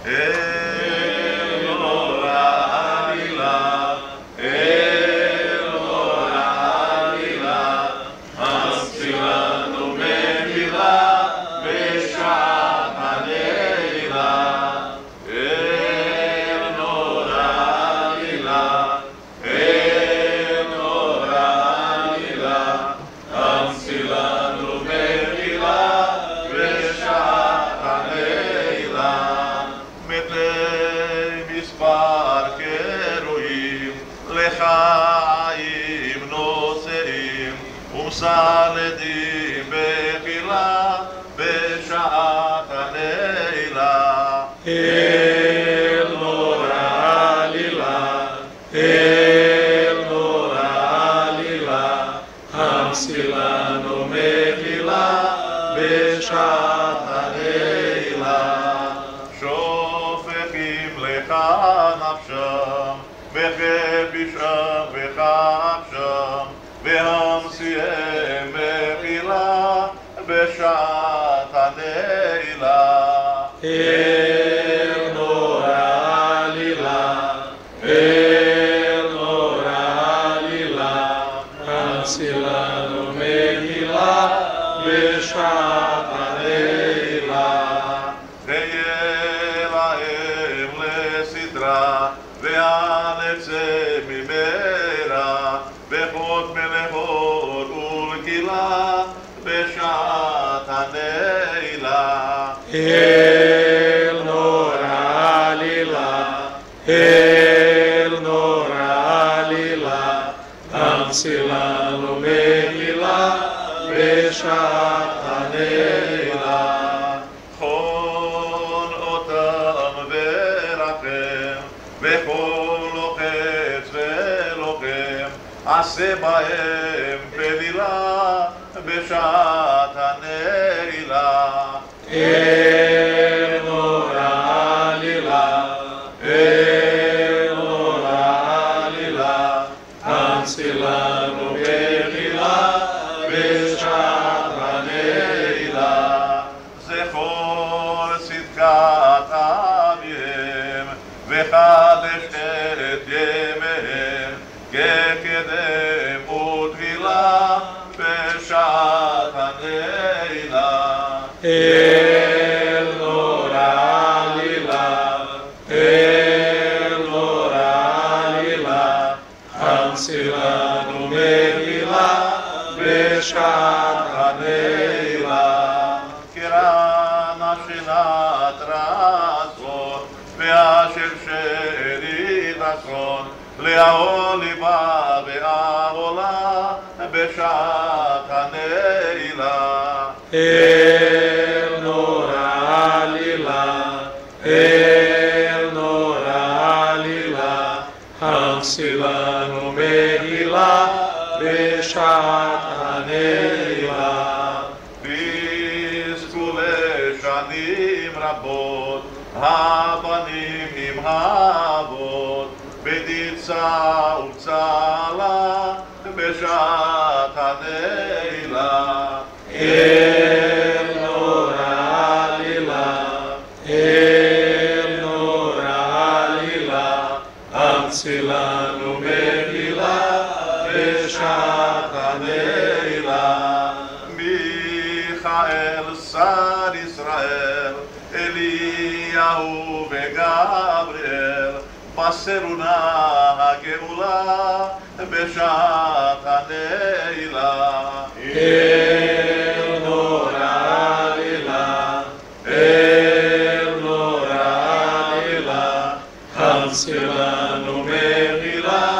אל נורא עלילה, אל נורא עלילה, המציא לנו מחילה בשעת הנעילה. אל נורא עלילה, אל נורא עלילה, המציא לנו מחילה בשעת הנעילה. מתי מספר קרויים לחיים נושאים ומסלדים בחילה בשעת הנעילה. אל נורא עלילה, אל נורא עלילה, המציא לנו מחילה בשעת הנעילה. שופכים לך נפשם בחפשם וחפשם, והמציאם מחילה בשעת הנעילה. אל נורא עלילה, אל נורא עלילה, המציא לנו מחילה בשעת הנעילה. תהיה להם לסדרה והנצא ממרע, בחוד מלאכות ולקהילה בשעת הנעילה. אל נורא עלילה, אל נורא עלילה, המציא לנו מחילה בשעת הנעילה. חון אותם ורחם, וכל לוחץ ולוחם, עשה בהם פלילה בשעת הנעילה. אל נורא עלילה, אל נורא עלילה, המציא לנו מחילה בשעת הנעילה. זכור צדקת אביהם וחדש את ימיהם, כקדם וטבילה בשעת הנעילה. אל נורא עלילה, אל נורא עלילה, המציא לנו מחילה בשעת הנעילה. קרא נפשנת רצון והשם שלי רצון, להעול ליבה והעולה בשעת הנעילה. אל נורא עלילה, אל נורא עלילה, המציא לנו מחילה בשעת הנעילה. ויזכו לשנים רבות הבנים עם האבות, בדיצה וצהלה בשעת הנעילה. אל נורא עלילה, אל נורא עלילה, המציא לנו מחילה בשעת הנעילה. מיכאל שר ישראל, אליהו וגבריאל, בסרו נא הגאולה בשעת הנעילה. אל נורא עלילה, אל נורא עלילה, המציא לנו מחילה